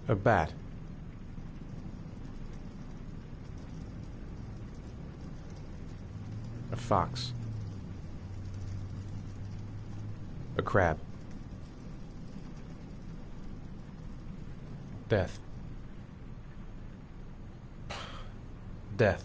A bat. A fox. A crab. Death. Death.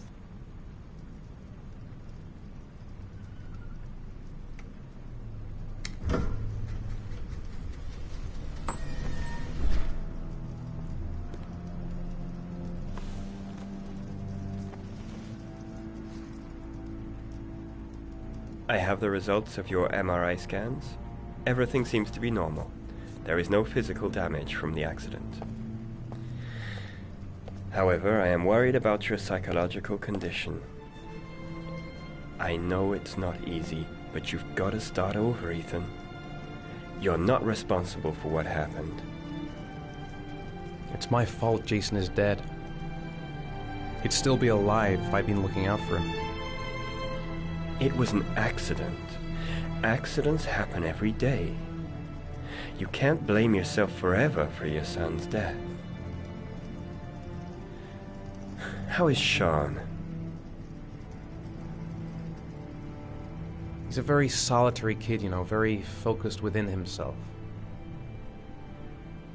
I have the results of your MRI scans. Everything seems to be normal. There is no physical damage from the accident. However, I am worried about your psychological condition. I know it's not easy, but you've got to start over, Ethan. You're not responsible for what happened. It's my fault Jason is dead. He'd still be alive if I'd been looking out for him. It was an accident. Accidents happen every day. You can't blame yourself forever for your son's death. How is Sean? He's a very solitary kid, you know, very focused within himself.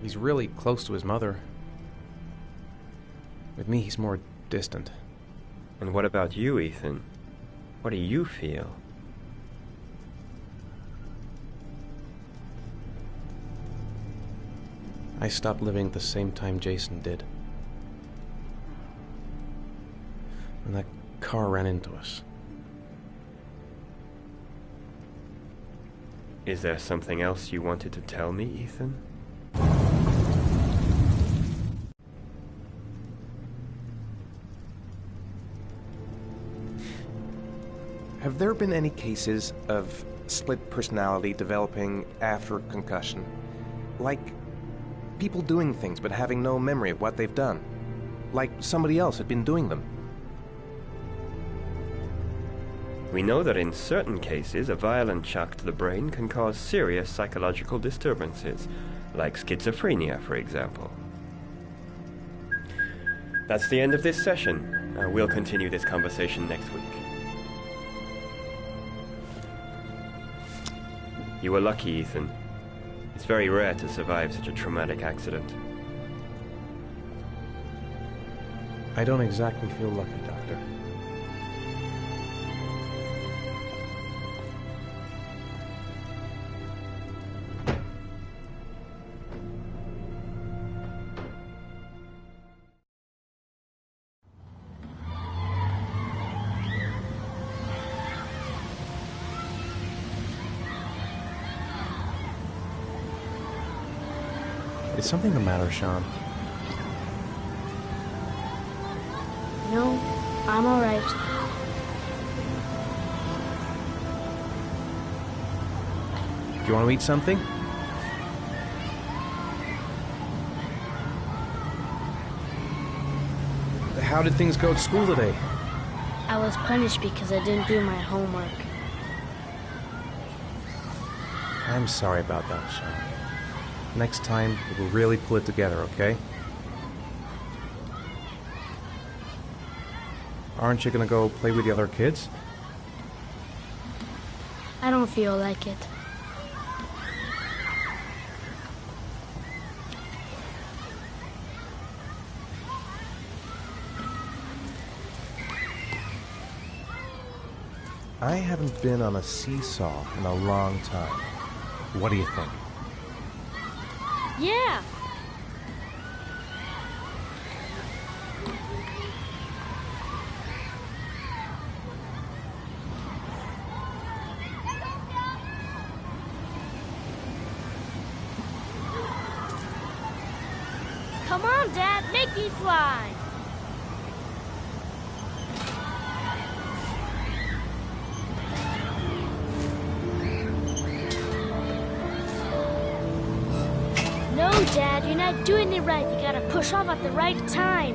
He's really close to his mother. With me, he's more distant. And what about you, Ethan? What do you feel? I stopped living at the same time Jason did. When that car ran into us. Is there something else you wanted to tell me, Ethan? Have there been any cases of split personality developing after concussion? Like people doing things but having no memory of what they've done? Like somebody else had been doing them? We know that in certain cases, a violent shock to the brain can cause serious psychological disturbances, like schizophrenia, for example. That's the end of this session. We'll continue this conversation next week. You were lucky, Ethan. It's very rare to survive such a traumatic accident. I don't exactly feel lucky, Doctor. Is something the matter, Sean? No, I'm all right. Do you want to eat something? How did things go at school today? I was punished because I didn't do my homework. I'm sorry about that, Sean. Next time, we'll really pull it together, okay? Aren't you gonna go play with the other kids? I don't feel like it. I haven't been on a seesaw in a long time. What do you think? Yeah! Come on, Dad, make me fly! No, Dad, you're not doing it right. You gotta push off at the right time.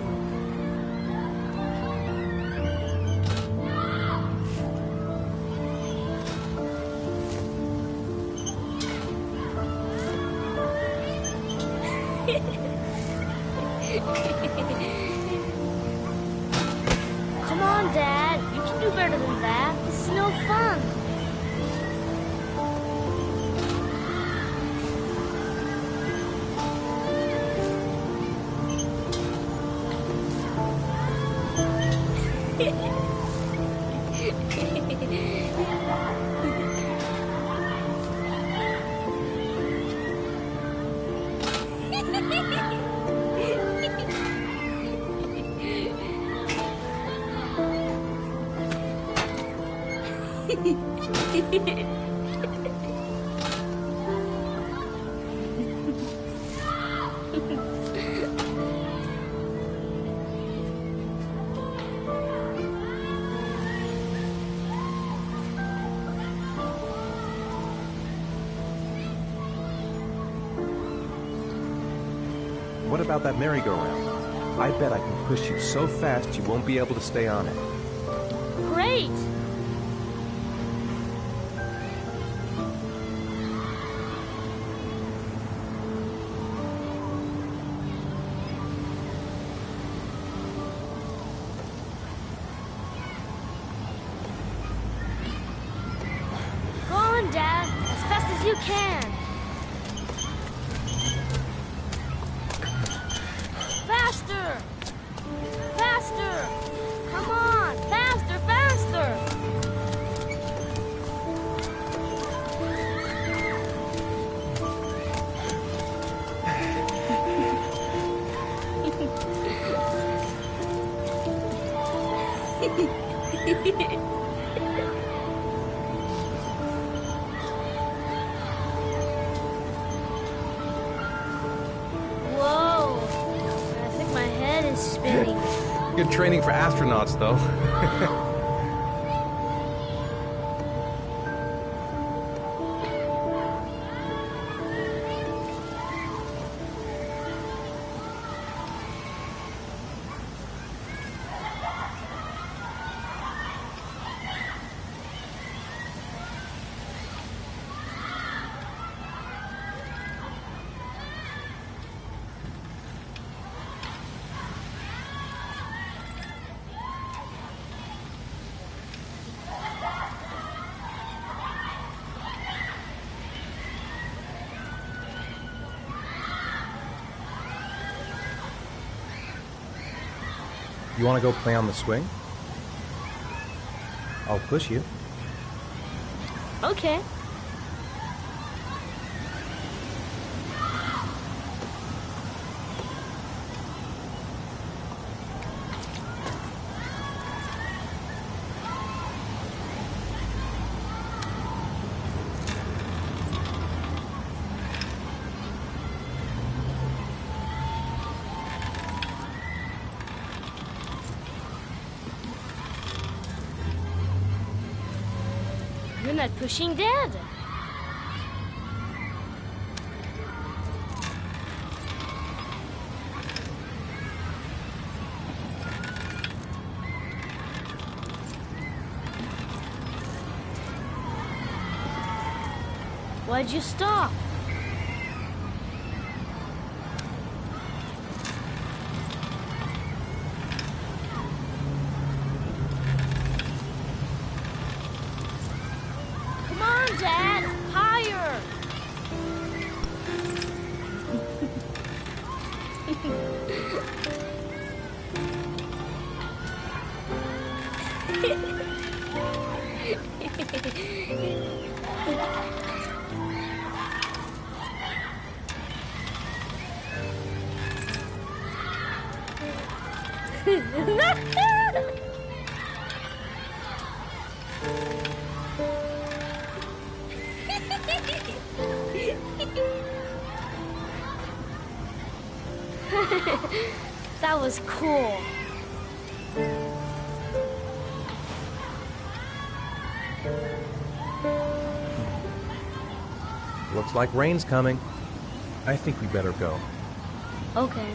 Come on, Dad. You can do better than that. This is no fun. What about that merry-go-round? I bet I can push you so fast you won't be able to stay on it. Great! Go on, Dad, as fast as you can. Faster! Faster! Come on! Faster, faster! Whoa! I think my head is spinning. Good training for astronauts, though. You want to go play on the swing? I'll push you. Okay. You're not pushing Dad. Why'd you stop? Come on, Dad! Higher! That was cool. Looks like rain's coming. I think we better go. Okay.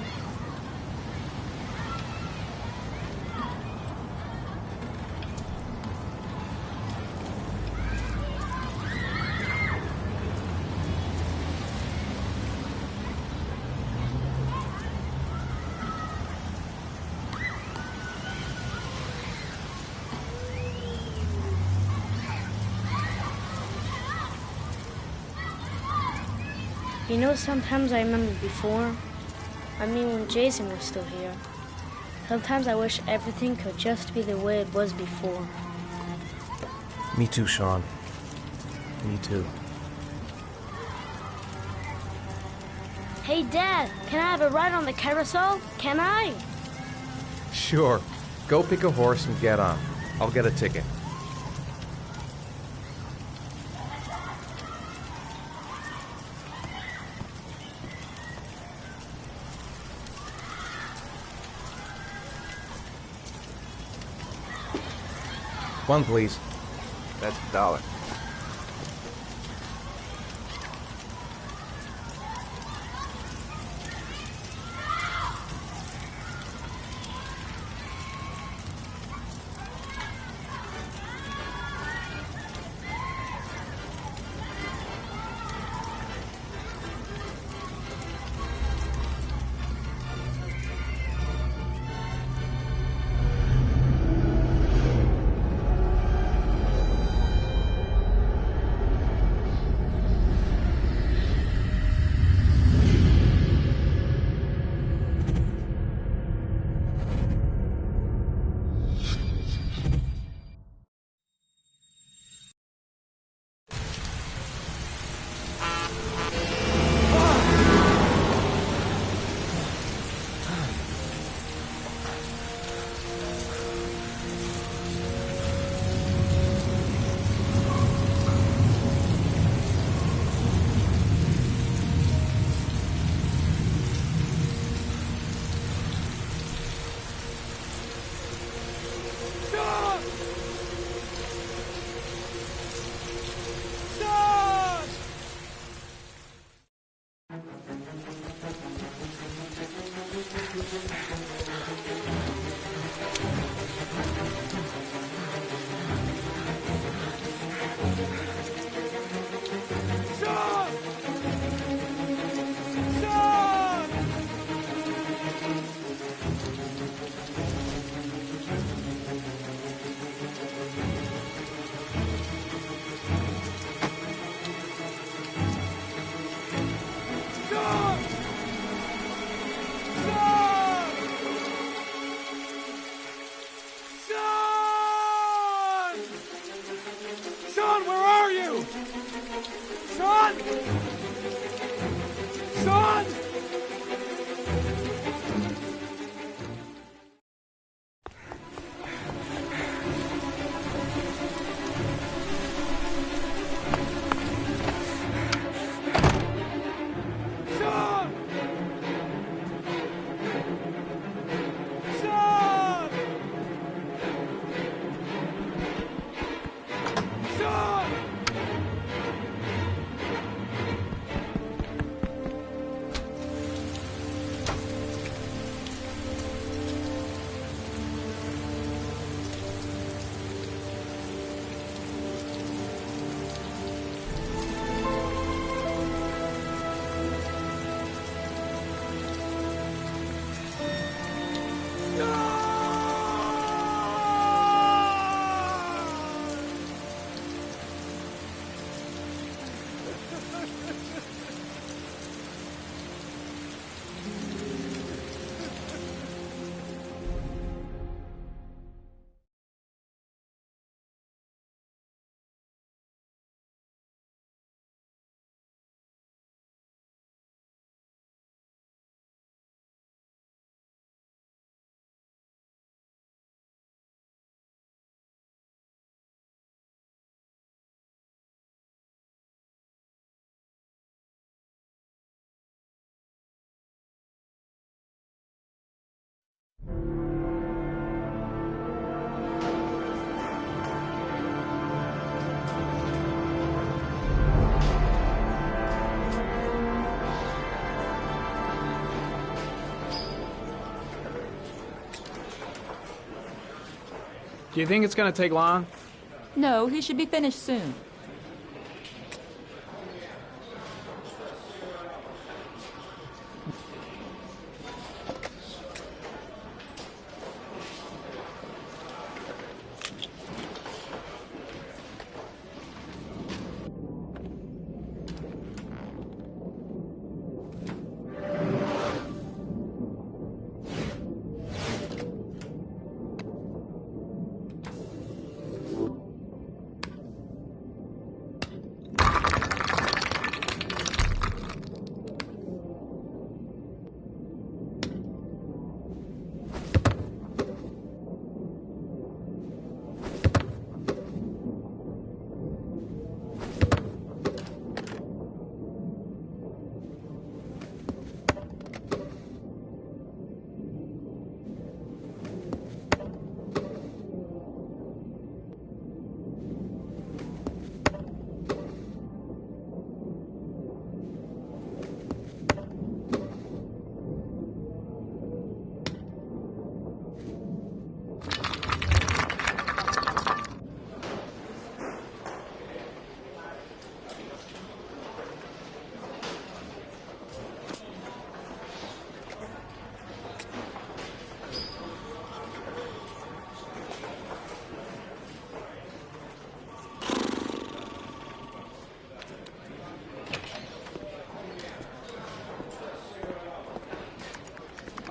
You know, sometimes I remember before. I mean, when Jason was still here. Sometimes I wish everything could just be the way it was before. Me too, Sean. Me too. Hey, Dad, can I have a ride on the carousel? Can I? Sure. Go pick a horse and get on. I'll get a ticket. One, please. That's $1. Sean, where are you? Sean! Sean! Do you think it's gonna take long? No, he should be finished soon.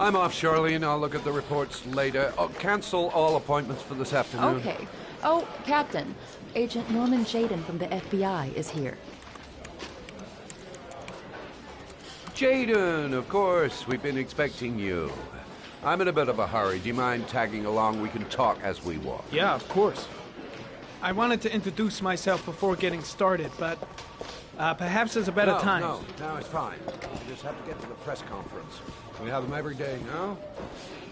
I'm off, Charlene. I'll look at the reports later. Oh, cancel all appointments for this afternoon. Okay. Oh, Captain. Agent Norman Jaden from the FBI is here. Jaden, of course. We've been expecting you. I'm in a bit of a hurry. Do you mind tagging along? We can talk as we walk. Yeah, of course. I wanted to introduce myself before getting started, but perhaps there's a better time. No, it's fine. We just have to get to the press conference. We have them every day, no?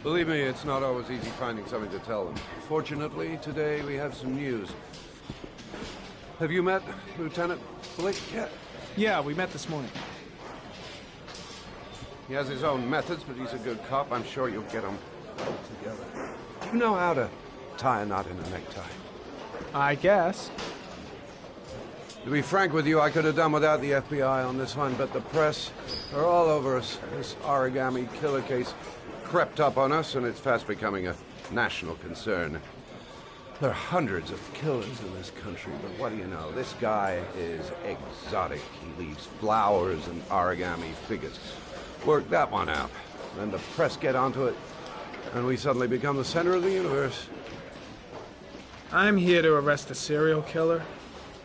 Believe me, it's not always easy finding something to tell them. Fortunately, today we have some news. Have you met Lieutenant Blake yet? Yeah, we met this morning. He has his own methods, but he's a good cop. I'm sure you'll get them together. Do you know how to tie a knot in a necktie? I guess. To be frank with you, I could have done without the FBI on this one, but the press are all over us. This origami killer case crept up on us, and it's fast becoming a national concern. There are hundreds of killers in this country, but what do you know? This guy is exotic. He leaves flowers and origami figures. Work that one out. Then the press get onto it, and we suddenly become the center of the universe. I'm here to arrest a serial killer.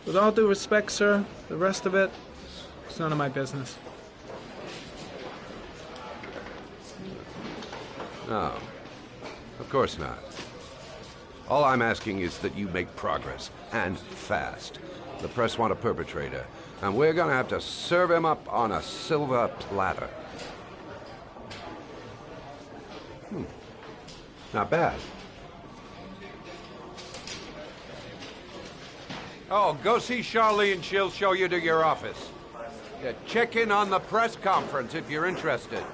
With all due respect, sir, the rest of it, it's none of my business. No, of course not. All I'm asking is that you make progress, and fast. The press want a perpetrator, and we're gonna have to serve him up on a silver platter. Not bad. Oh, go see Charlene. She'll show you to your office. Yeah, check in on the press conference if you're interested.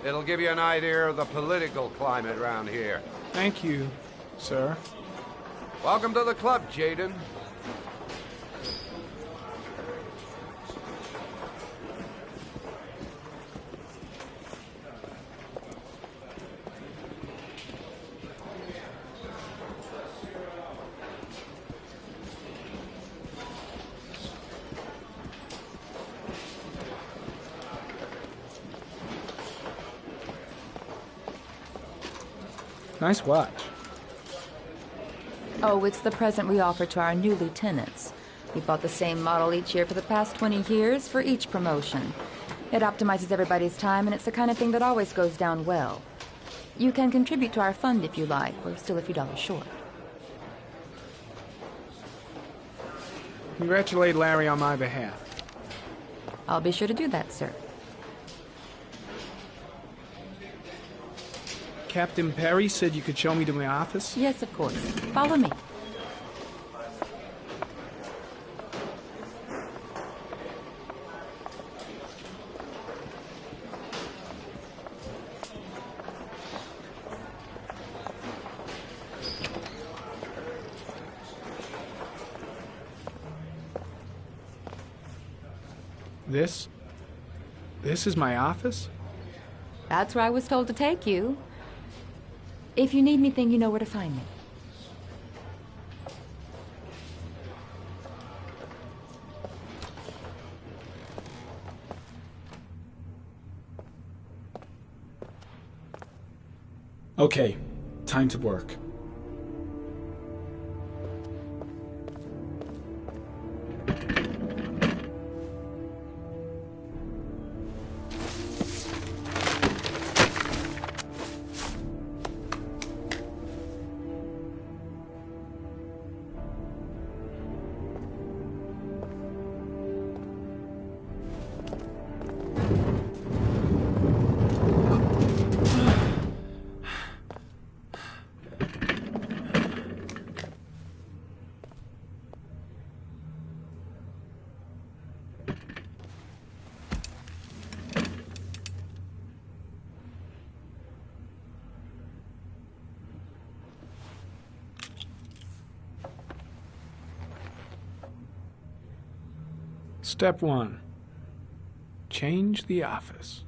It'll give you an idea of the political climate around here. Thank you, sir. Welcome to the club, Jaden. Nice watch. Oh, it's the present we offer to our new lieutenants. We bought the same model each year for the past 20 years for each promotion. It optimizes everybody's time, and it's the kind of thing that always goes down well. You can contribute to our fund if you like. We're still a few dollars short. Congratulate Larry on my behalf. I'll be sure to do that, sir. Captain Perry said you could show me to my office? Yes, of course. Follow me. This is my office? That's where I was told to take you. If you need anything, you know where to find me. Okay, time to work. Step 1. Change the office.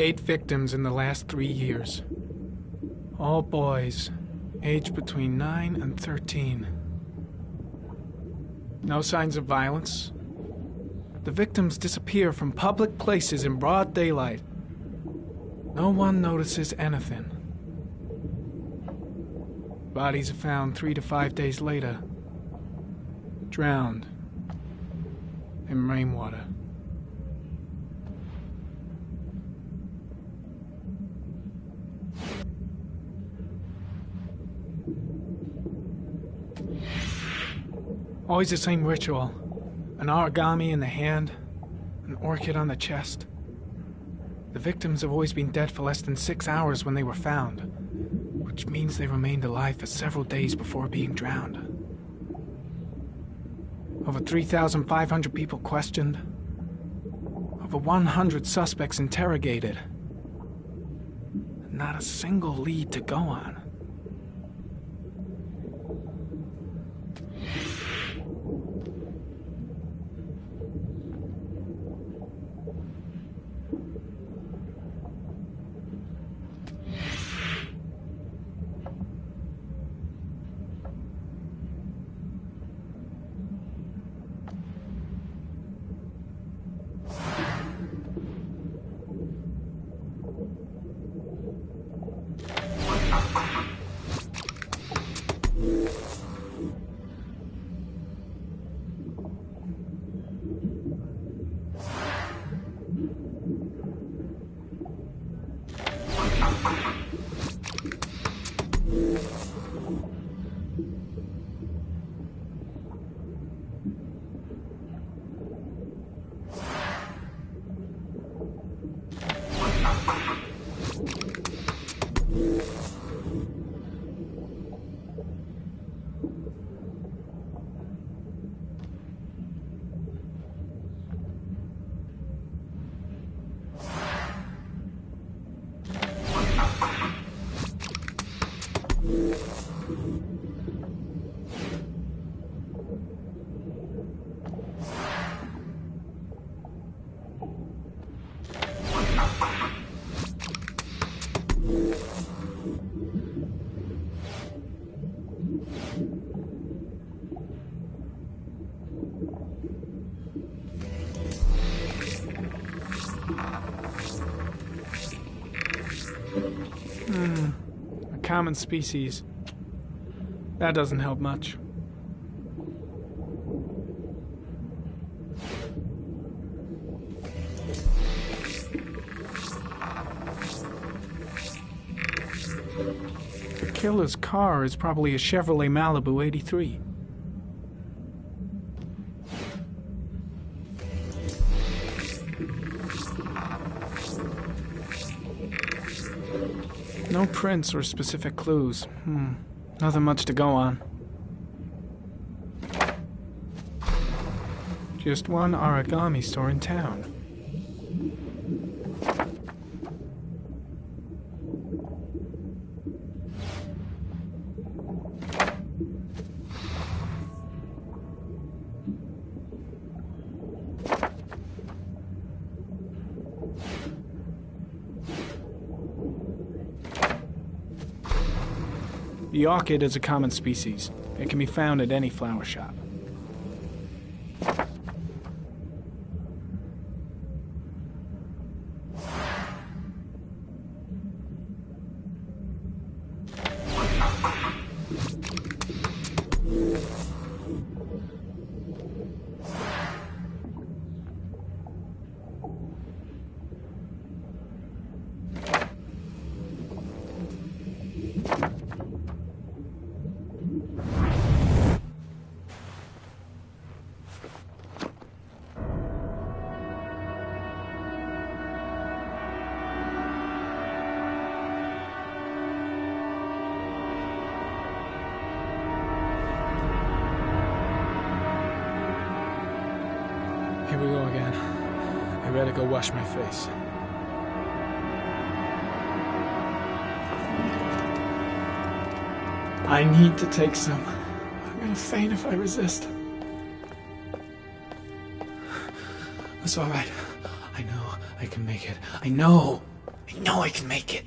8 victims in the last 3 years. All boys, aged between 9 and 13. No signs of violence. The victims disappear from public places in broad daylight. No one notices anything. Bodies are found 3 to 5 days later, drowned in rainwater. Always the same ritual. An origami in the hand, an orchid on the chest. The victims have always been dead for less than 6 hours when they were found, which means they remained alive for several days before being drowned. Over 3,500 people questioned. Over 100 suspects interrogated. Not a single lead to go on. A common species. That doesn't help much. The killer's car is probably a Chevrolet Malibu 83. No prints or specific clues. Nothing much to go on. Just one origami store in town. The orchid is a common species. It can be found at any flower shop. Here we go again. I better go wash my face. I need to take some. I'm gonna faint if I resist. It's all right. I know I can make it. I know. I know I can make it.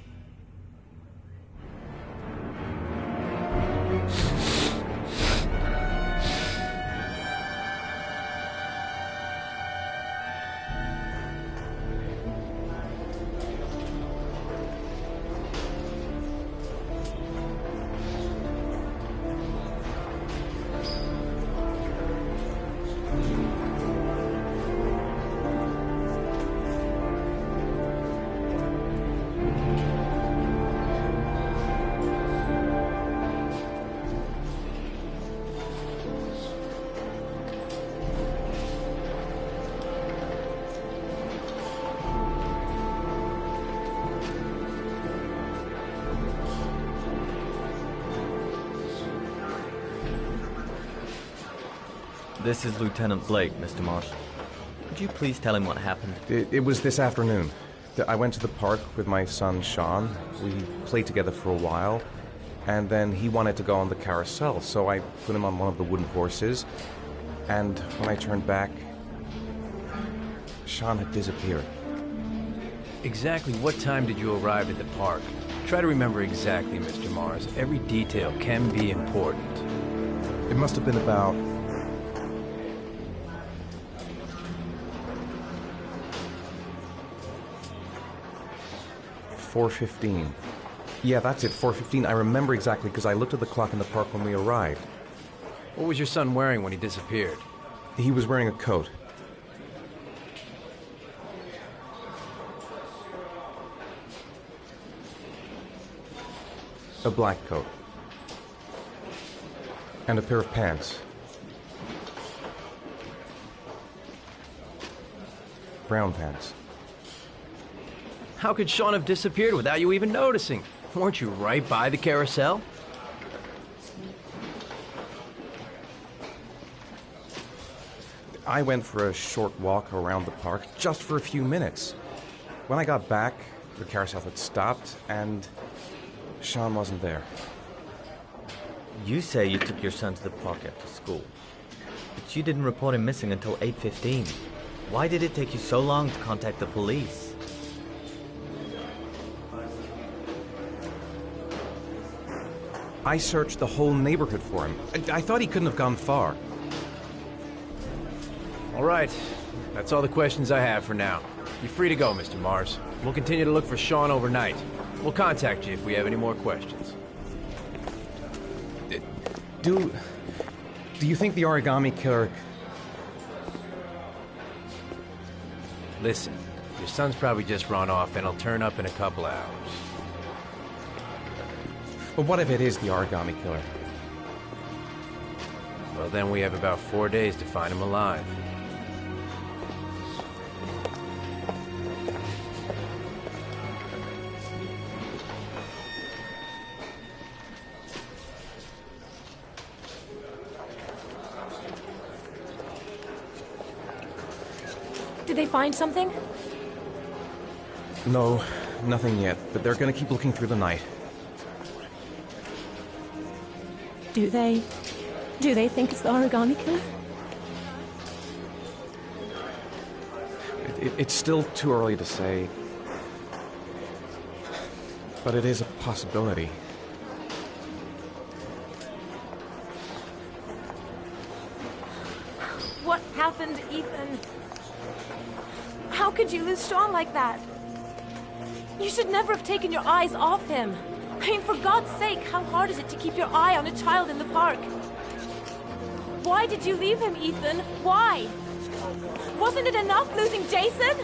This is Lieutenant Blake, Mr. Marsh. Could you please tell him what happened? It was this afternoon. I went to the park with my son, Sean. We played together for a while, and then he wanted to go on the carousel, so I put him on one of the wooden horses, and when I turned back, Sean had disappeared. Exactly what time did you arrive at the park? Try to remember exactly, Mr. Mars. Every detail can be important. It must have been about 4:15. Yeah, that's it, 4:15. I remember exactly because I looked at the clock in the park when we arrived. What was your son wearing when he disappeared? He was wearing a coat. A black coat. And a pair of pants. Brown pants. How could Sean have disappeared without you even noticing? Weren't you right by the carousel? I went for a short walk around the park, just for a few minutes. When I got back, the carousel had stopped, and Sean wasn't there. You say you took your son to the park after school, but you didn't report him missing until 8:15. Why did it take you so long to contact the police? I searched the whole neighborhood for him. I thought he couldn't have gone far. All right. That's all the questions I have for now. You're free to go, Mr. Mars. We'll continue to look for Sean overnight. We'll contact you if we have any more questions. Do you think the origami killer... Listen, your son's probably just run off and he'll turn up in a couple of hours. But what if it is the origami killer? Well, then we have about 4 days to find him alive. Did they find something? No, nothing yet, but they're gonna keep looking through the night. Do they think it's the origami killer? It's still too early to say, but it is a possibility. What happened, Ethan? How could you lose Sean like that? You should never have taken your eyes off him. I mean, for God's sake, how hard is it to keep your eye on a child in the park? Why did you leave him, Ethan? Why? Wasn't it enough losing Jason?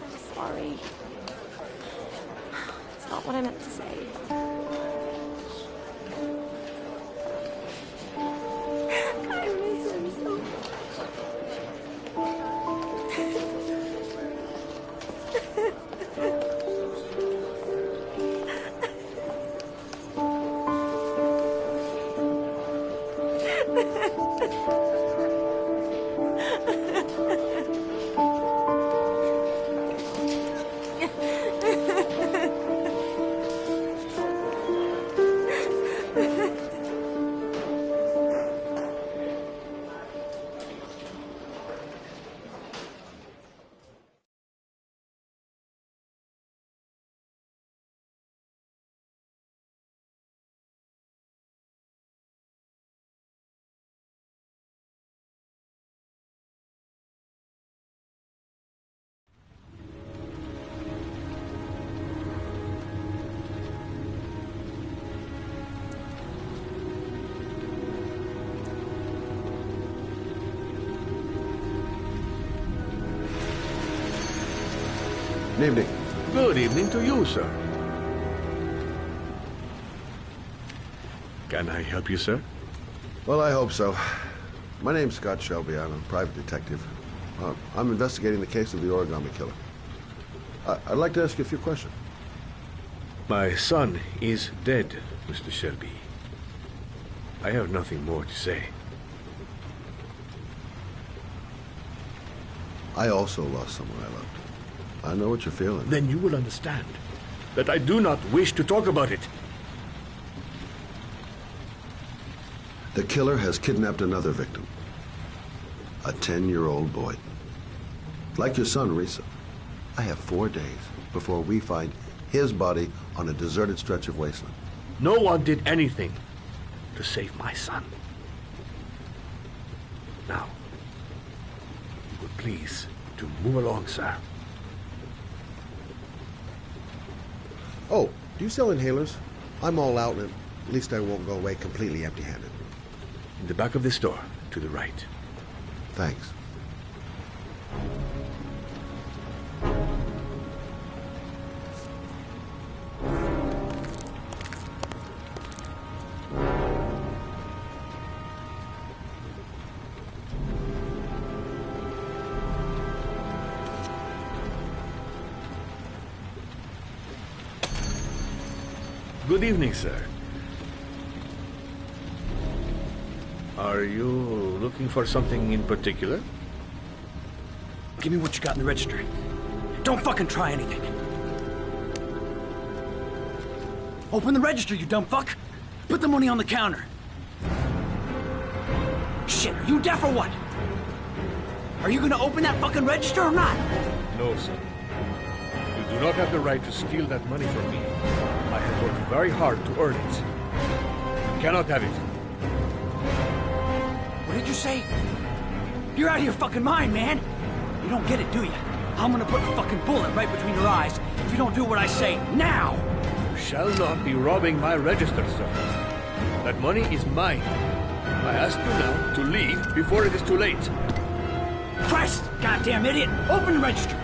I'm sorry. It's not what I meant to say. I miss him so much. Good evening. Good evening to you, sir. Can I help you, sir? Well, I hope so. My name's Scott Shelby. I'm a private detective. I'm investigating the case of the origami killer. I'd like to ask you a few questions. My son is dead, Mr. Shelby. I have nothing more to say. I also lost someone I loved. I know what you're feeling. Then you will understand that I do not wish to talk about it. The killer has kidnapped another victim. A 10-year-old boy. Like your son, Risa. I have 4 days before we find his body on a deserted stretch of wasteland. No one did anything to save my son. Now, you would please to move along, sir. Oh, do you sell inhalers? I'm all out, and at least I won't go away completely empty-handed. In the back of the store, to the right. Thanks. Good evening, sir. Are you looking for something in particular? Give me what you got in the register. Don't fucking try anything. Open the register, you dumb fuck. Put the money on the counter. Shit, are you deaf or what? Are you gonna open that fucking register or not? No, sir. You do not have the right to steal that money from me. I have worked very hard to earn it. You cannot have it. What did you say? You're out of your fucking mind, man. You don't get it, do you? I'm gonna put a fucking bullet right between your eyes if you don't do what I say now. You shall not be robbing my register, sir. That money is mine. I ask you now to leave before it is too late. Christ, goddamn idiot! Open the register.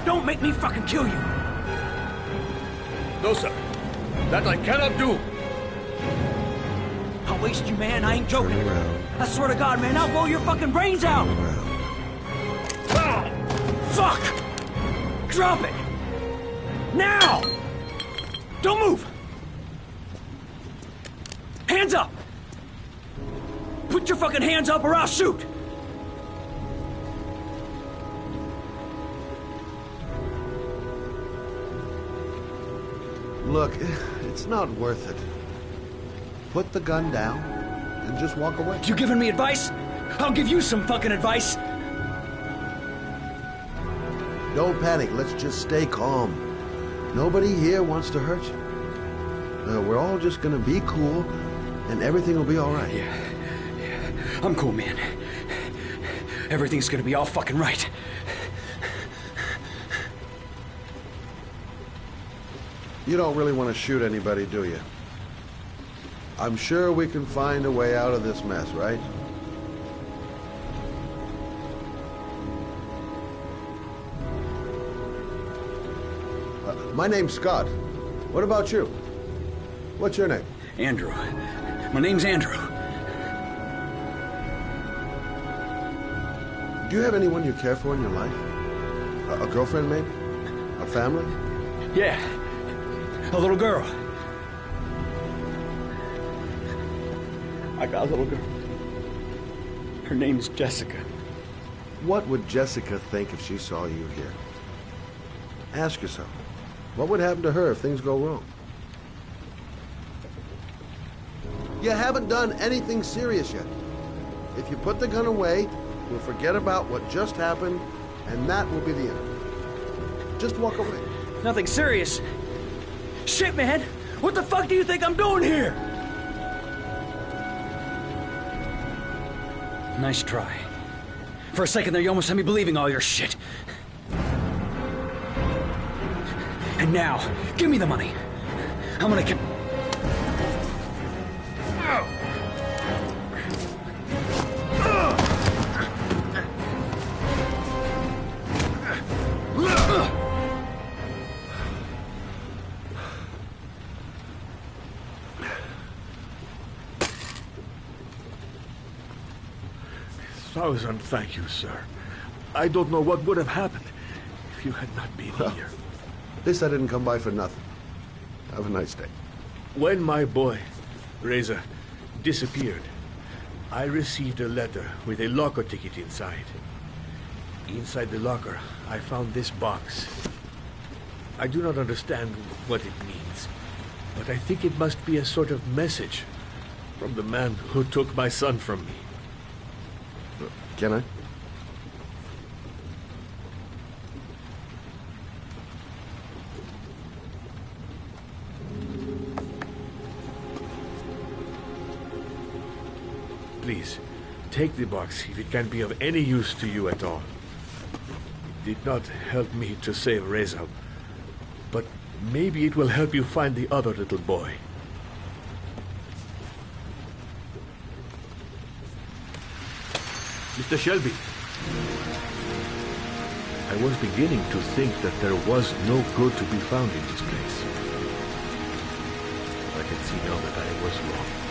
Don't make me fucking kill you. No, sir. That I cannot do. I'll waste you, man. I ain't joking. I swear to God, man, I'll blow your fucking brains out. Ah, fuck! Drop it! Now! Don't move! Hands up! Put your fucking hands up or I'll shoot! Look, it's not worth it. Put the gun down and just walk away. You giving me advice? I'll give you some fucking advice. Don't panic. Let's just stay calm. Nobody here wants to hurt you. We're all just gonna be cool, and everything will be all right. Yeah. I'm cool, man. Everything's gonna be all fucking right. You don't really want to shoot anybody, do you? I'm sure we can find a way out of this mess, right? My name's Scott. What about you? What's your name? Andrew. My name's Andrew. Do you have anyone you care for in your life? A girlfriend, maybe? A family? Yeah. A little girl. I got a little girl. Her name's Jessica. What would Jessica think if she saw you here? Ask yourself, what would happen to her if things go wrong? You haven't done anything serious yet. If you put the gun away, we'll forget about what just happened, and that will be the end. Just walk away. Nothing serious. Shit, man! What the fuck do you think I'm doing here? Nice try. For a second there, you almost had me believing all your shit. And now, give me the money. I'm gonna get... 1,000 thank you, sir. I don't know what would have happened if you had not been here. This I didn't come by for nothing. Have a nice day. When my boy, Reza, disappeared, I received a letter with a locker ticket inside. Inside the locker, I found this box. I do not understand what it means, but I think it must be a sort of message from the man who took my son from me. Can I? Please, take the box if it can be of any use to you at all. It did not help me to save Reza, but maybe it will help you find the other little boy. Mr. Shelby, I was beginning to think that there was no good to be found in this place. I can see now that I was wrong.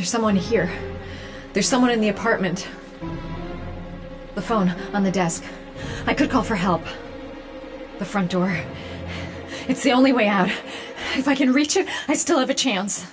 There's someone here. There's someone in the apartment. The phone on the desk. I could call for help. The front door. It's the only way out. If I can reach it, I still have a chance.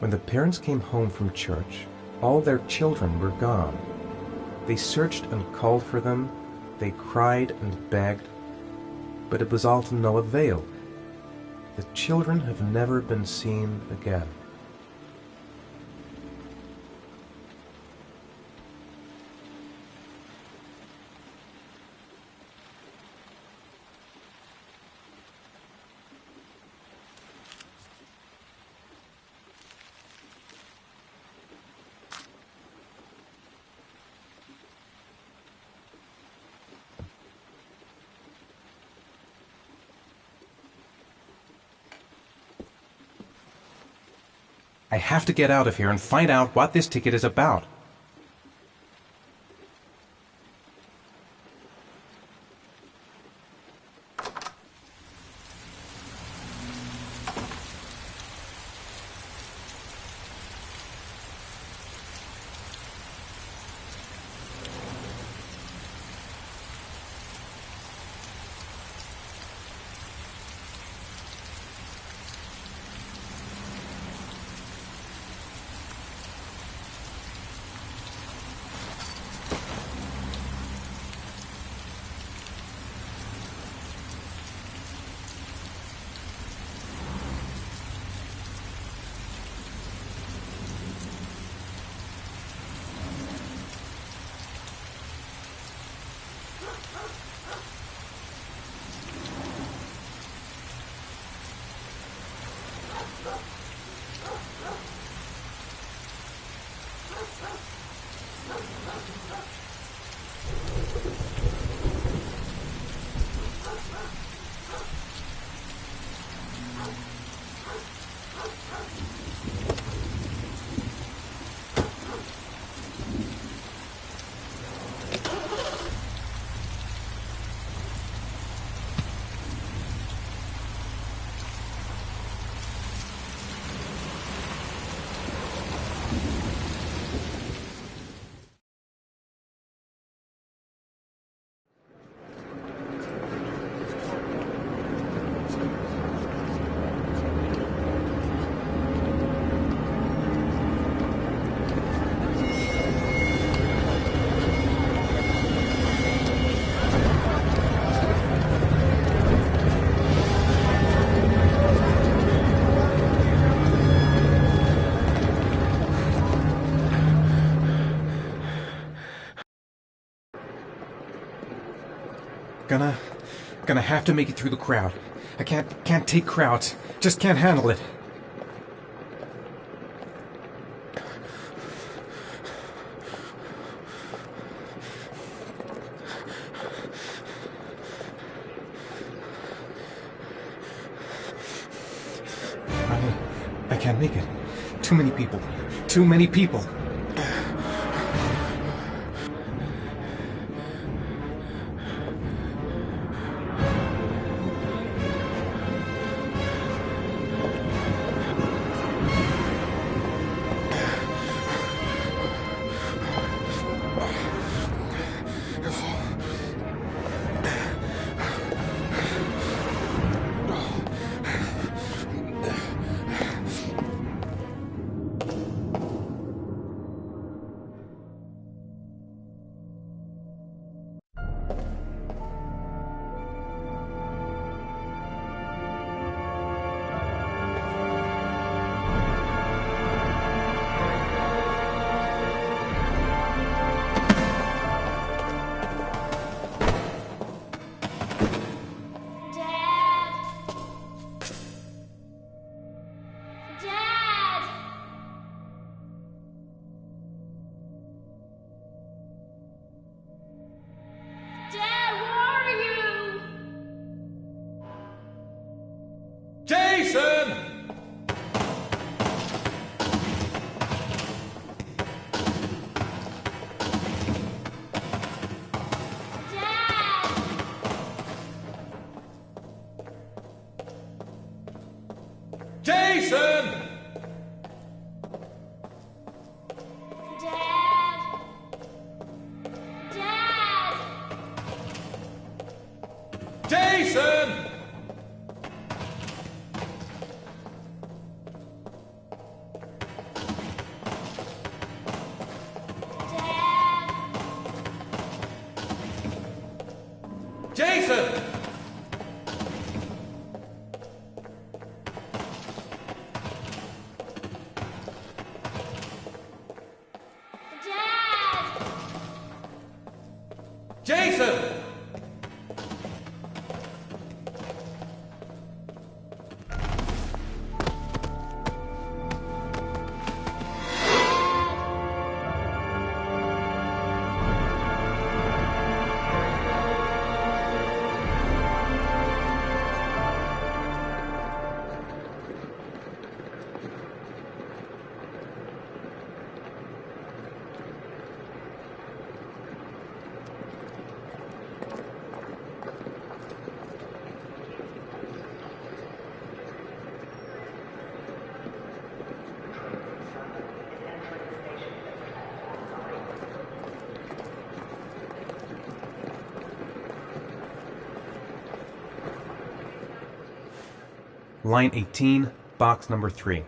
When the parents came home from church, all their children were gone. They searched and called for them, they cried and begged, but it was all to no avail. The children have never been seen again. I have to get out of here and find out what this ticket is about. Gonna have to make it through the crowd. I can't take crowds. Just can't handle it. I can't make it. Too many people. Too many people. Line 18, box number 3.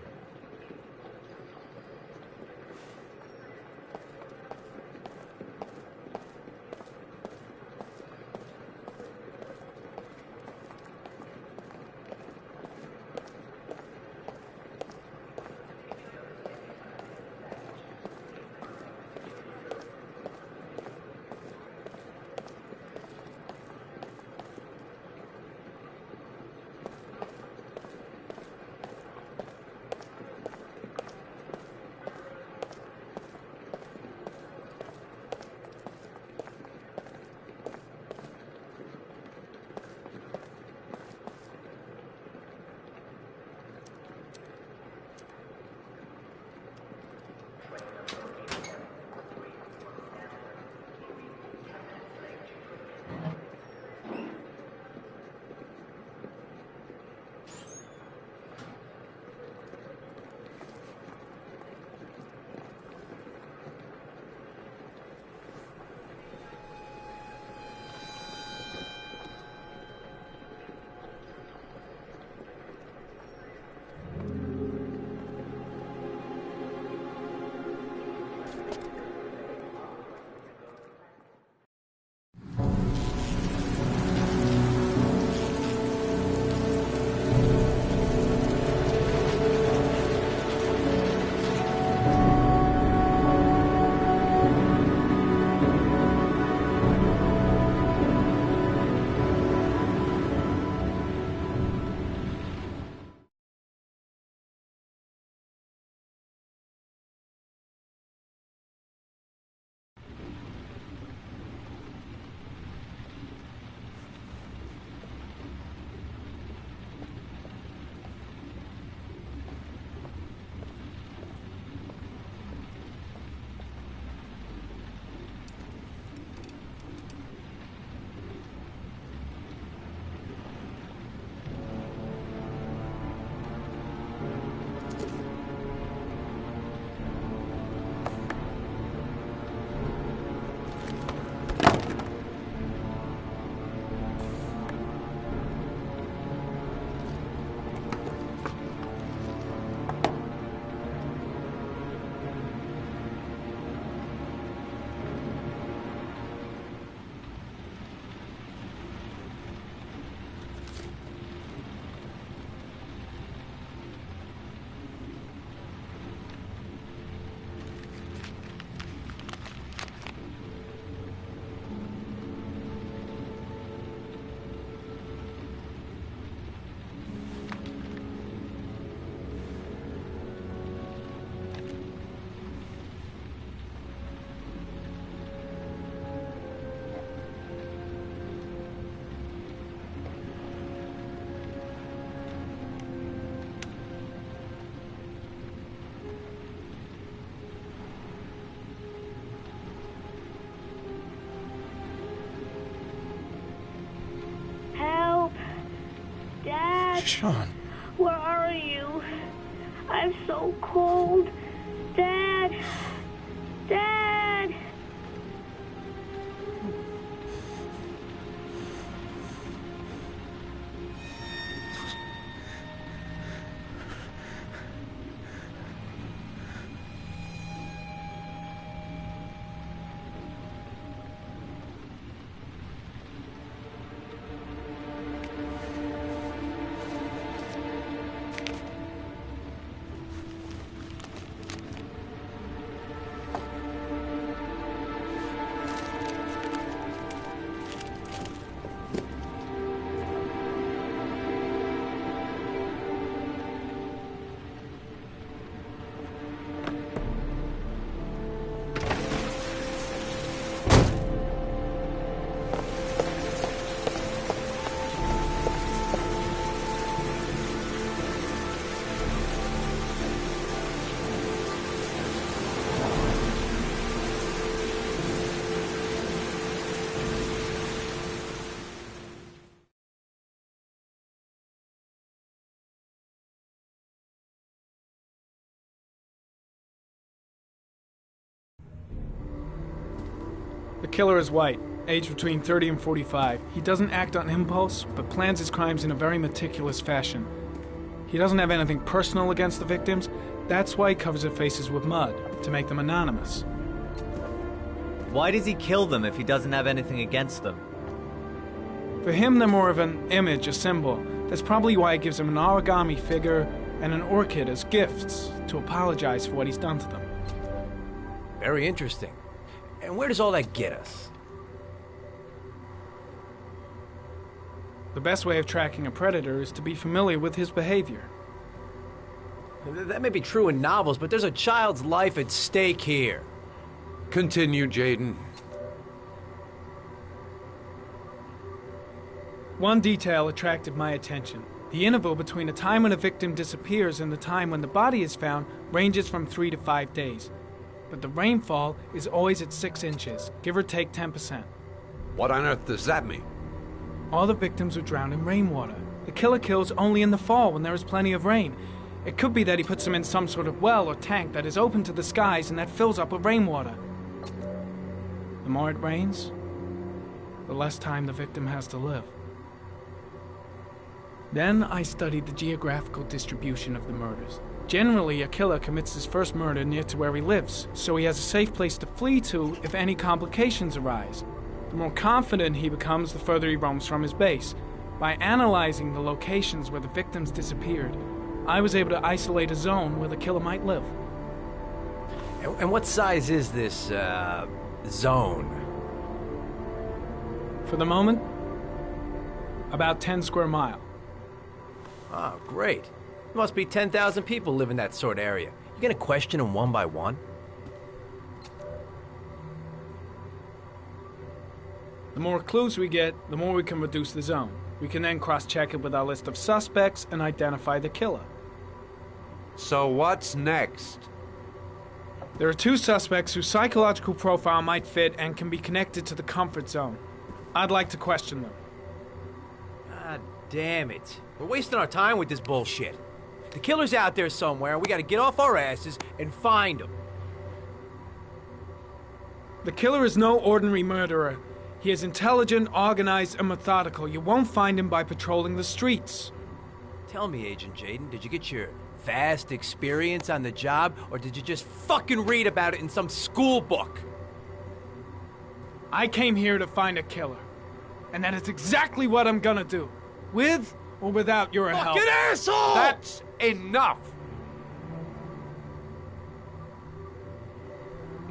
Sean. Where are you? I'm so cold. Dad! Dad! The killer is white, aged between 30 and 45. He doesn't act on impulse, but plans his crimes in a very meticulous fashion. He doesn't have anything personal against the victims. That's why he covers their faces with mud, to make them anonymous. Why does he kill them if he doesn't have anything against them? For him, they're more of an image, a symbol. That's probably why he gives them an origami figure and an orchid as gifts to apologize for what he's done to them. Very interesting. And where does all that get us? The best way of tracking a predator is to be familiar with his behavior. That may be true in novels, but there's a child's life at stake here. Continue, Jaden. One detail attracted my attention. The interval between the time when a victim disappears and the time when the body is found ranges from 3 to 5 days. But the rainfall is always at 6 inches, give or take 10%. What on earth does that mean? All the victims were drowned in rainwater. The killer kills only in the fall when there is plenty of rain. It could be that he puts them in some sort of well or tank that is open to the skies and that fills up with rainwater. The more it rains, the less time the victim has to live. Then I studied the geographical distribution of the murders. Generally, a killer commits his first murder near to where he lives, so he has a safe place to flee to if any complications arise. The more confident he becomes, the further he roams from his base. By analyzing the locations where the victims disappeared, I was able to isolate a zone where the killer might live. And what size is this, zone? For the moment, about 10 square miles. Oh, great. Must be 10,000 people live in that sort of area. You gonna question them one by one? The more clues we get, the more we can reduce the zone. We can then cross-check it with our list of suspects and identify the killer. So what's next? There are 2 suspects whose psychological profile might fit and can be connected to the comfort zone. I'd like to question them. God damn it. We're wasting our time with this bullshit. The killer's out there somewhere, and we gotta get off our asses and find him. The killer is no ordinary murderer. He is intelligent, organized, and methodical. You won't find him by patrolling the streets. Tell me, Agent Jaden, did you get your vast experience on the job, or did you just fucking read about it in some school book? I came here to find a killer. And that is exactly what I'm gonna do. With or without your help. Fucking asshole! That's enough!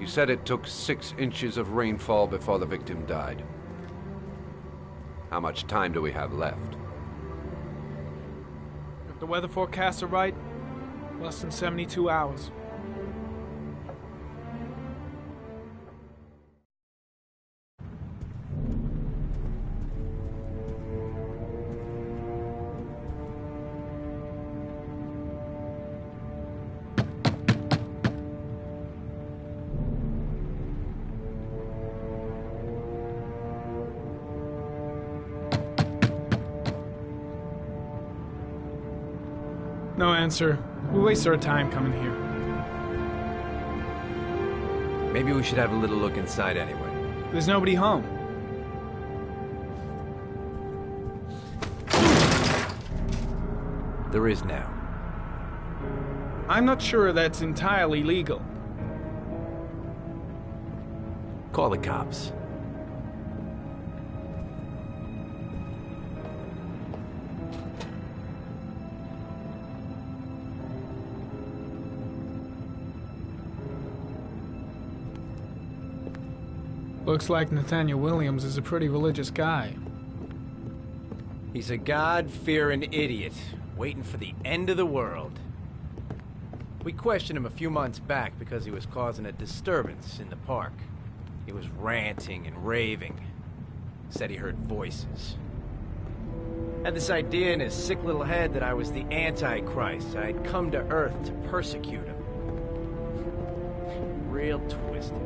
You said it took 6 inches of rainfall before the victim died. How much time do we have left? If the weather forecasts are right, less than 72 hours. No answer. We wasted our time coming here. Maybe we should have a little look inside anyway. There's nobody home. There is now. I'm not sure that's entirely legal. Call the cops. Looks like Nathaniel Williams is a pretty religious guy. He's a God-fearing idiot, waiting for the end of the world. We questioned him a few months back because he was causing a disturbance in the park. He was ranting and raving. Said he heard voices. Had this idea in his sick little head that I was the Antichrist. I'd come to Earth to persecute him. Real twisted.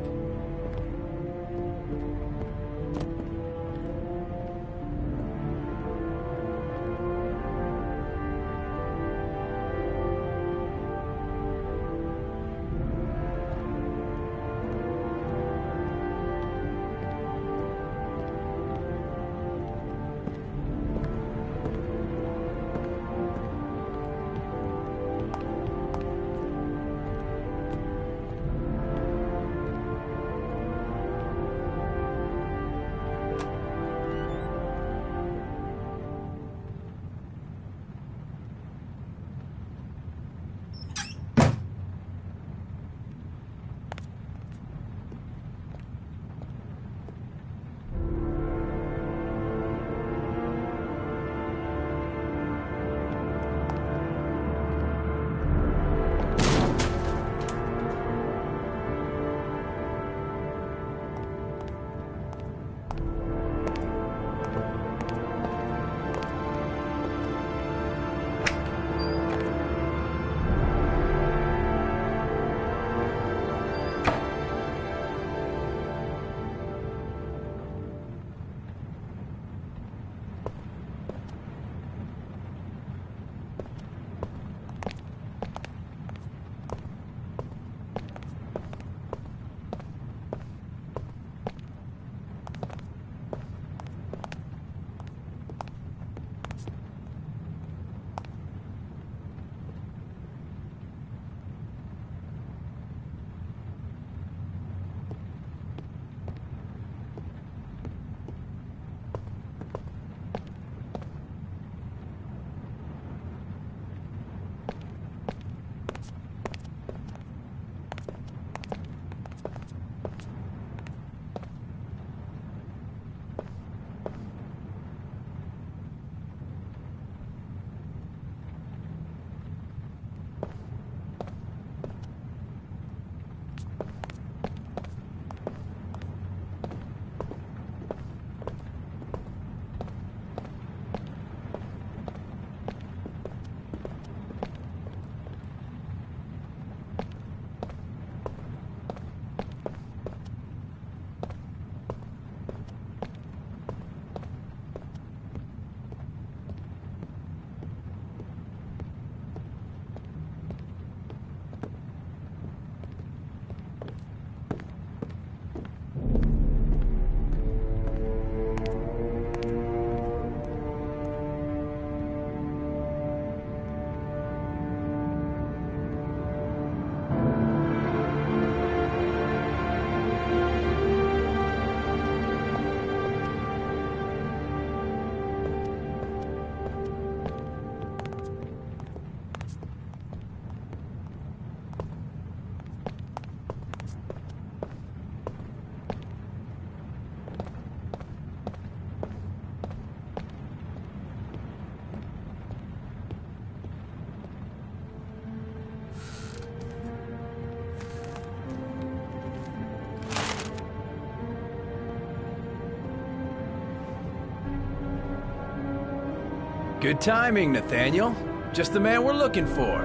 Good timing, Nathaniel. Just the man we're looking for.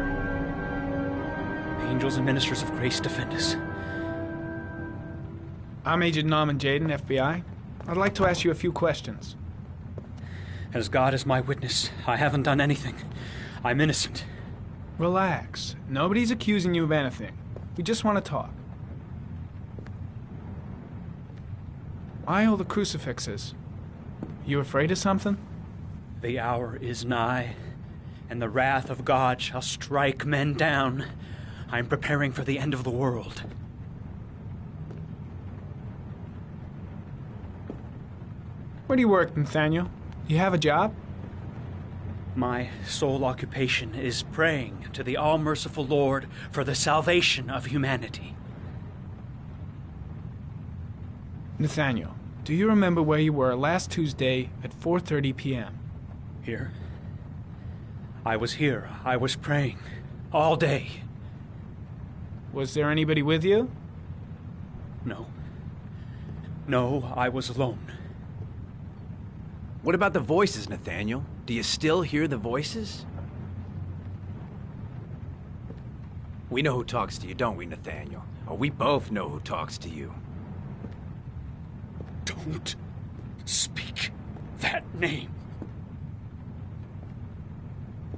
Angels and ministers of grace defend us. I'm Agent Norman Jaden, FBI. I'd like to ask you a few questions. As God is my witness, I haven't done anything. I'm innocent. Relax. Nobody's accusing you of anything. We just want to talk. Why all the crucifixes? You afraid of something? The hour is nigh, and the wrath of God shall strike men down. I am preparing for the end of the world. Where do you work, Nathaniel? You have a job? My sole occupation is praying to the all-merciful Lord for the salvation of humanity. Nathaniel, do you remember where you were last Tuesday at 4:30 p.m.? Here? I was here. I was praying. All day. Was there anybody with you? No. No, I was alone. What about the voices, Nathaniel? Do you still hear the voices? We know who talks to you, don't we, Nathaniel? Or we both know who talks to you. Don't speak that name.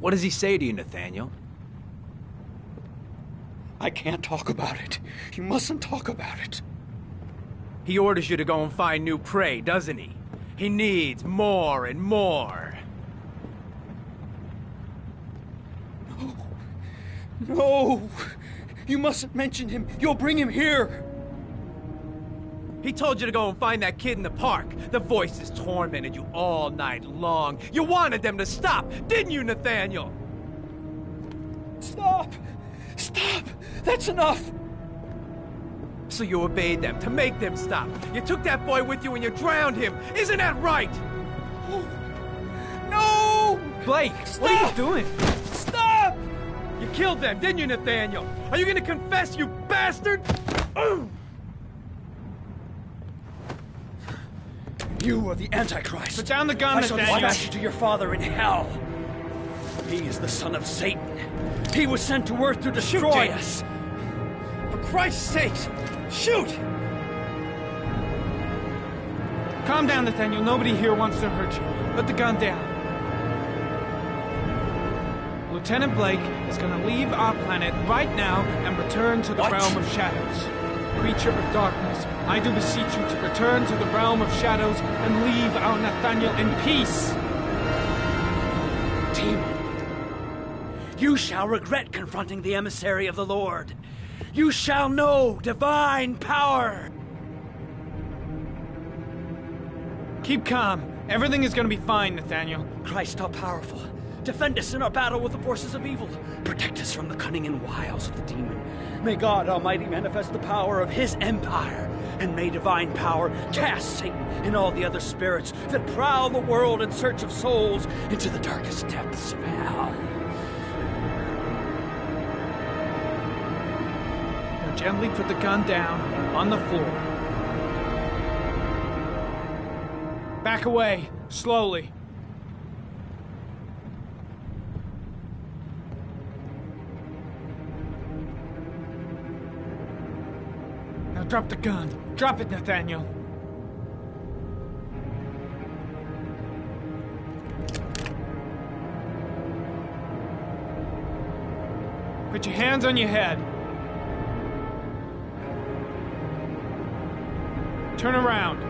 What does he say to you, Nathaniel? I can't talk about it. You mustn't talk about it. He orders you to go and find new prey, doesn't he? He needs more and more. No. No! You mustn't mention him. You'll bring him here. He told you to go and find that kid in the park. The voices tormented you all night long. You wanted them to stop, didn't you, Nathaniel? Stop! Stop! That's enough! So you obeyed them, to make them stop. You took that boy with you and you drowned him. Isn't that right? No! Blake, Stop! what are you doing? Stop! You killed them, didn't you, Nathaniel? Are you gonna confess, you bastard? You are the Antichrist. Put down the gun, I shall Nathaniel. dispatch you to your father in hell. He is the son of Satan. He was sent to earth to destroy us. For Christ's sake, shoot! Calm down, Nathaniel. Nobody here wants to hurt you. Put the gun down. Lieutenant Blake is going to leave our planet right now and return to the realm of shadows. Creature of darkness, I do beseech you to return to the realm of shadows and leave our Nathaniel in peace. Demon, you shall regret confronting the emissary of the Lord. You shall know divine power. Keep calm. Everything is going to be fine, Nathaniel. Christ all-powerful, defend us in our battle with the forces of evil. Protect us from the cunning and wiles of the demon. May God Almighty manifest the power of his empire, and may divine power cast Satan and all the other spirits that prowl the world in search of souls into the darkest depths of hell. Now gently put the gun down on the floor. Back away, slowly. Now drop the gun. Drop it, Nathaniel. Put your hands on your head. Turn around.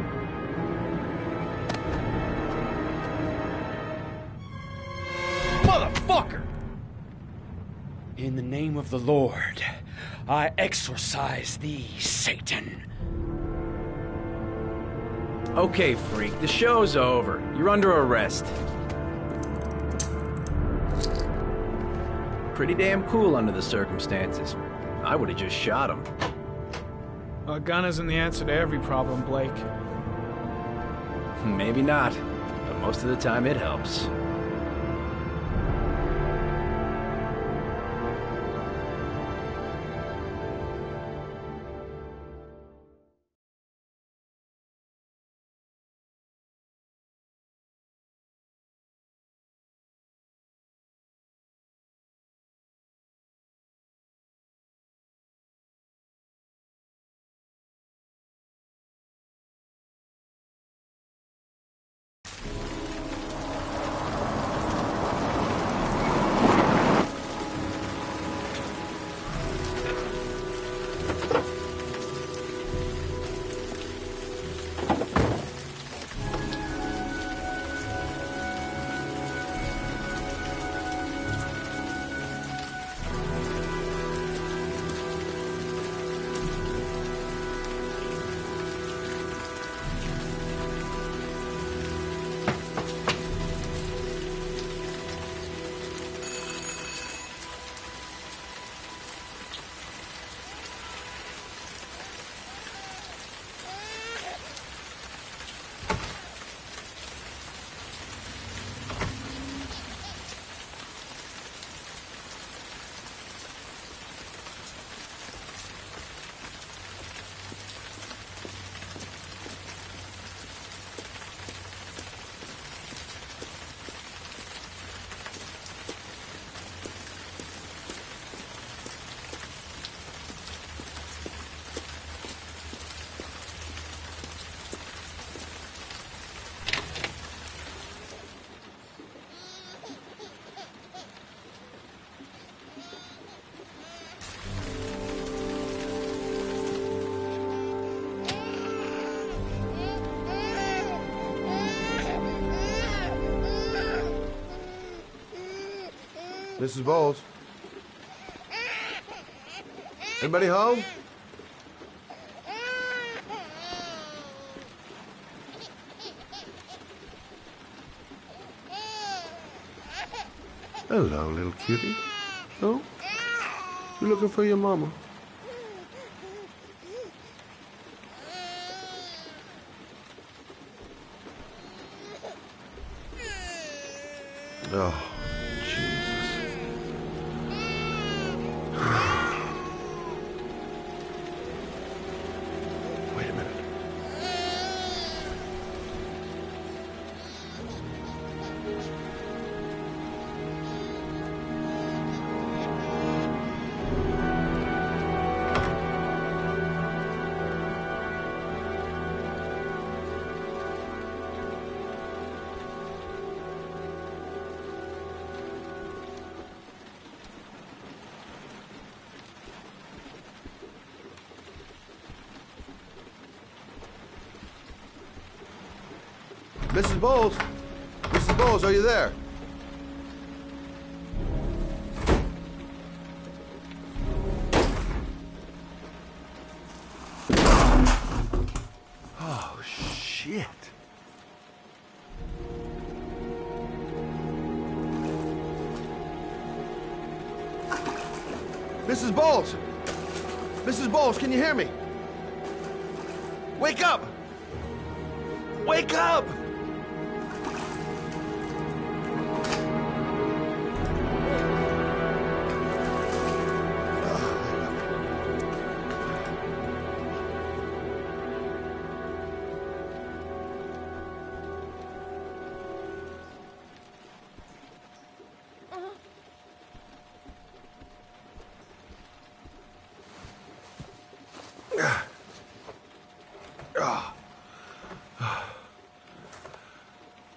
Motherfucker! In the name of the Lord, I exorcise thee, Satan. Okay, freak, the show's over. You're under arrest. Pretty damn cool under the circumstances. I would have just shot him. A gun isn't the answer to every problem, Blake. Maybe not, but most of the time it helps. Mrs. Bowles? Anybody home? Hello, little cutie. Oh? You looking for your mama? Oh, Jesus. Wait a minute. Mrs. Bowles? Mrs. Bowles, are you there? Oh, shit. Mrs. Bowles! Mrs. Bowles, can you hear me? Wake up! Wake up!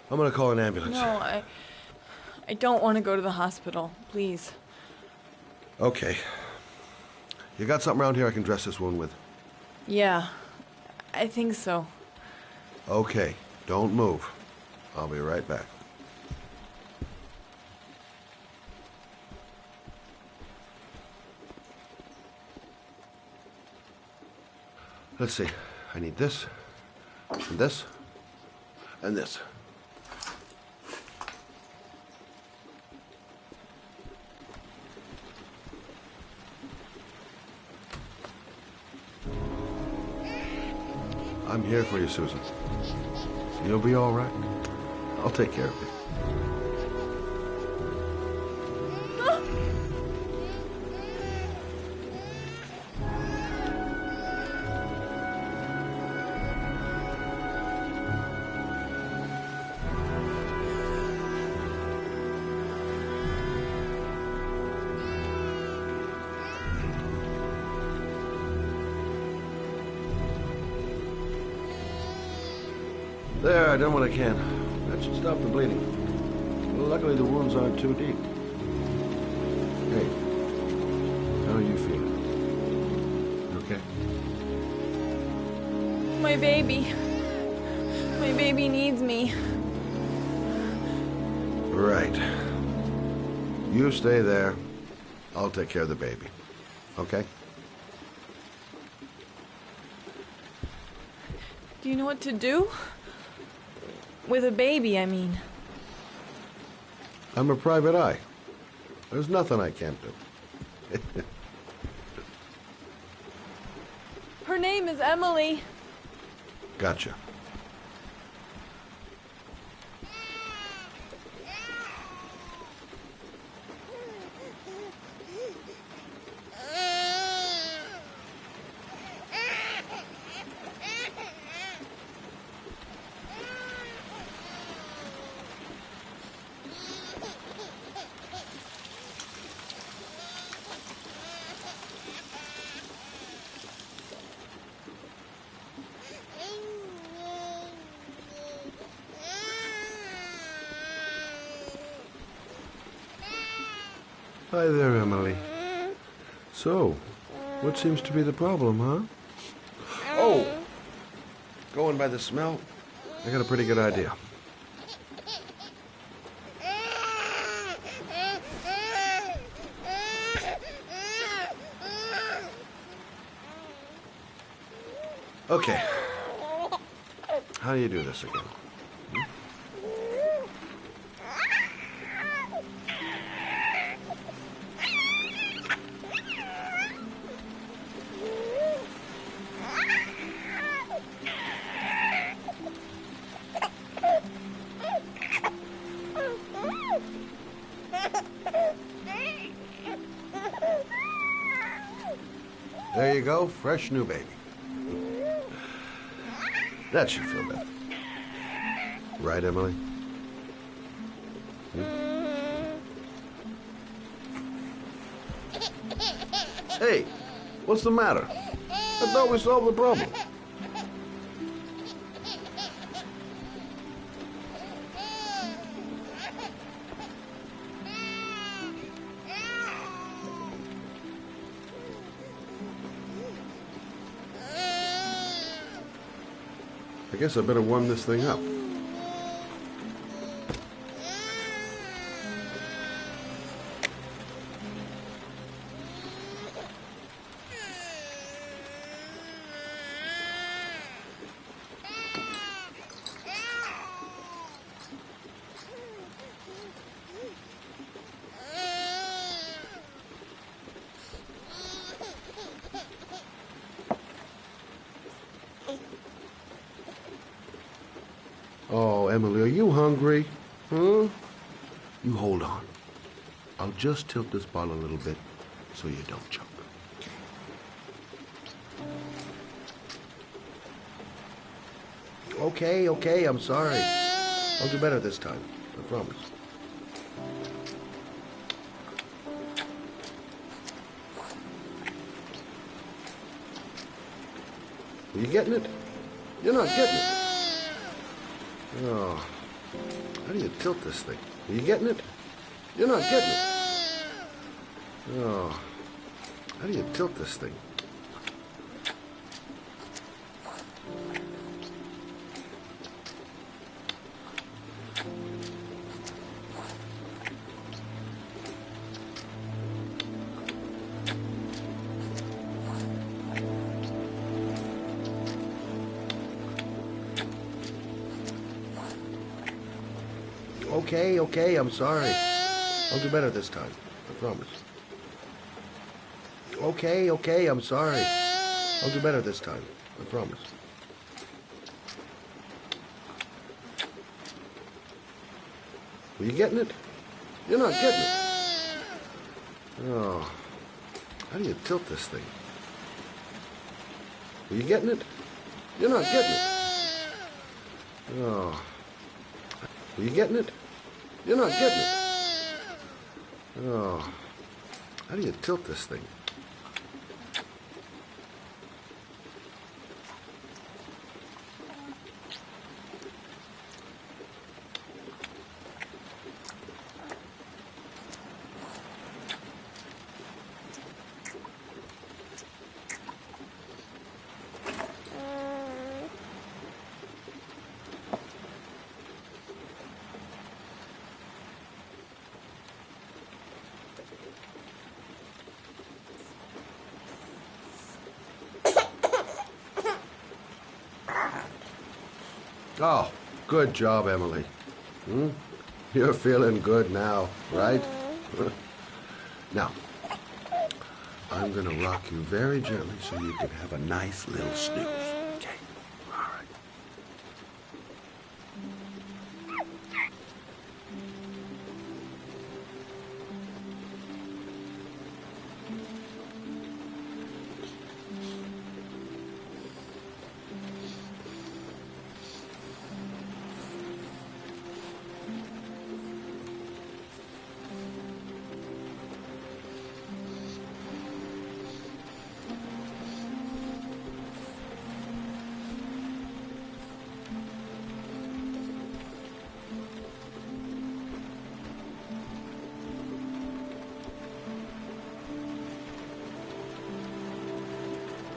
I'm gonna call an ambulance. No, I don't want to go to the hospital. Please. Okay. You got something around here I can dress this wound with? Yeah, I think so. Okay, don't move. I'll be right back. Let's see. I need this, and this, and this. I'm here for you, Susan. You'll be all right. I'll take care of you. There, I done what I can. That should stop the bleeding. Well, luckily the wounds aren't too deep. Hey, how are you feeling? You okay? My baby. My baby needs me. Right. You stay there. I'll take care of the baby. Okay? Do you know what to do? With a baby, I mean. I'm a private eye. There's nothing I can't do. Her name is Emily. Gotcha. Hi there, Emily. So, what seems to be the problem, huh? Oh! Going by the smell, I got a pretty good idea. Okay. How do you do this again? There you go, fresh new baby. That should feel better. Right, Emily? Hey, what's the matter? I thought we solved the problem. I guess I better warm this thing up. Oh, Emily, are you hungry? Huh? You hold on. I'll just tilt this bottle a little bit so you don't choke. Okay, I'm sorry. I'll do better this time. I promise. Are you getting it? You're not getting it. Oh, how do you tilt this thing? Are you getting it? You're not getting it. Oh, how do you tilt this thing? Okay, I'm sorry. I'll do better this time. I promise. Okay, I'm sorry. I'll do better this time. I promise. Are you getting it? You're not getting it. Oh, how do you tilt this thing? Are you getting it? You're not getting it. Oh, are you getting it? You're not getting it. Oh, how do you tilt this thing? Oh, good job, Emily. You're feeling good now, right? Now, I'm gonna rock you very gently so you can have a nice little snooze. Okay? All right.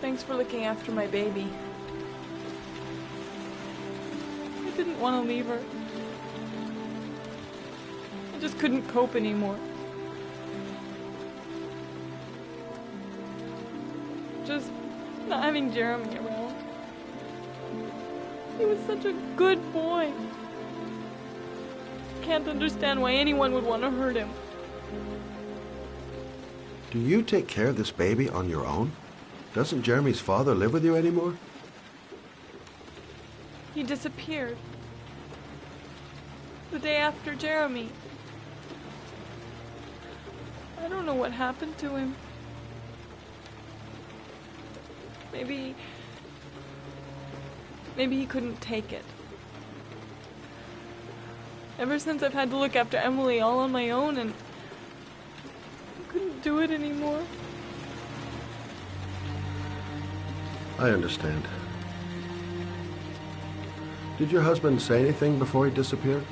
Thanks for looking after my baby. I didn't want to leave her. I just couldn't cope anymore. just not having Jeremy around. He was such a good boy. Can't understand why anyone would want to hurt him. Do you take care of this baby on your own? Doesn't Jeremy's father live with you anymore? He disappeared. The day after Jeremy. I don't know what happened to him. Maybe he couldn't take it. Ever since I've had to look after Emily all on my own, and I couldn't do it anymore. I understand. Did your husband say anything before he disappeared?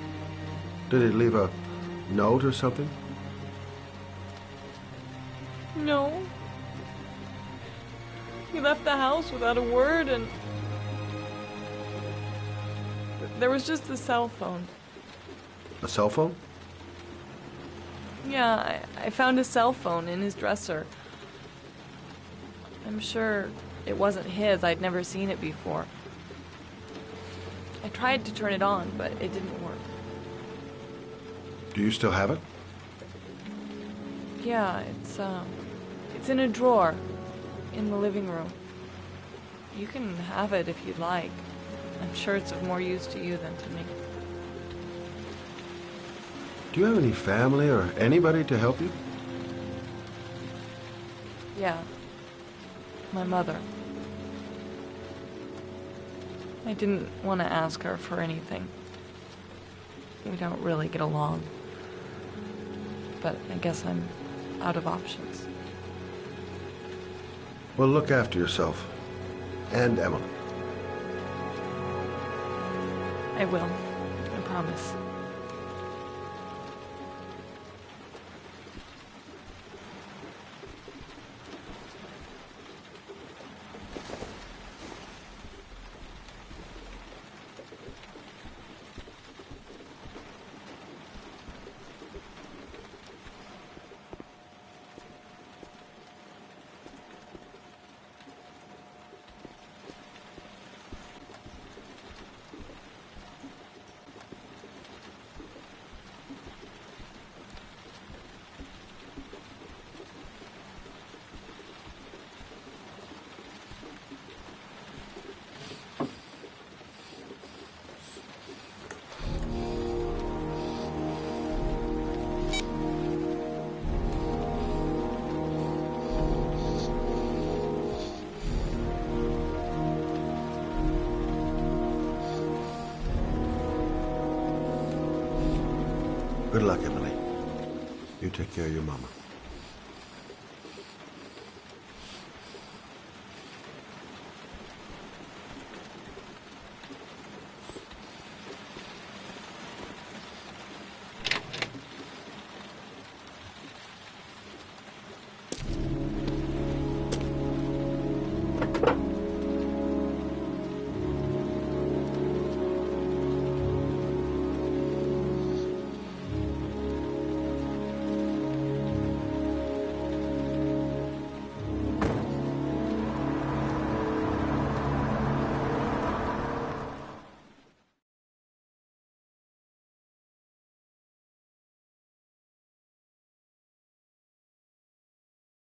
Did he leave a note or something? No. He left the house without a word, and there was just the cell phone. A cell phone? Yeah, I found a cell phone in his dresser. I'm sure it wasn't his. I'd never seen it before. I tried to turn it on, but it didn't work. Do you still have it? Yeah, it's in a drawer in the living room. You can have it if you'd like. I'm sure it's of more use to you than to me. Do you have any family or anybody to help you? Yeah. My mother. I didn't want to ask her for anything. We don't really get along. But I guess I'm out of options. Well, look after yourself. And Emily. I will. I promise. Good luck, Emily. You take care of your mama.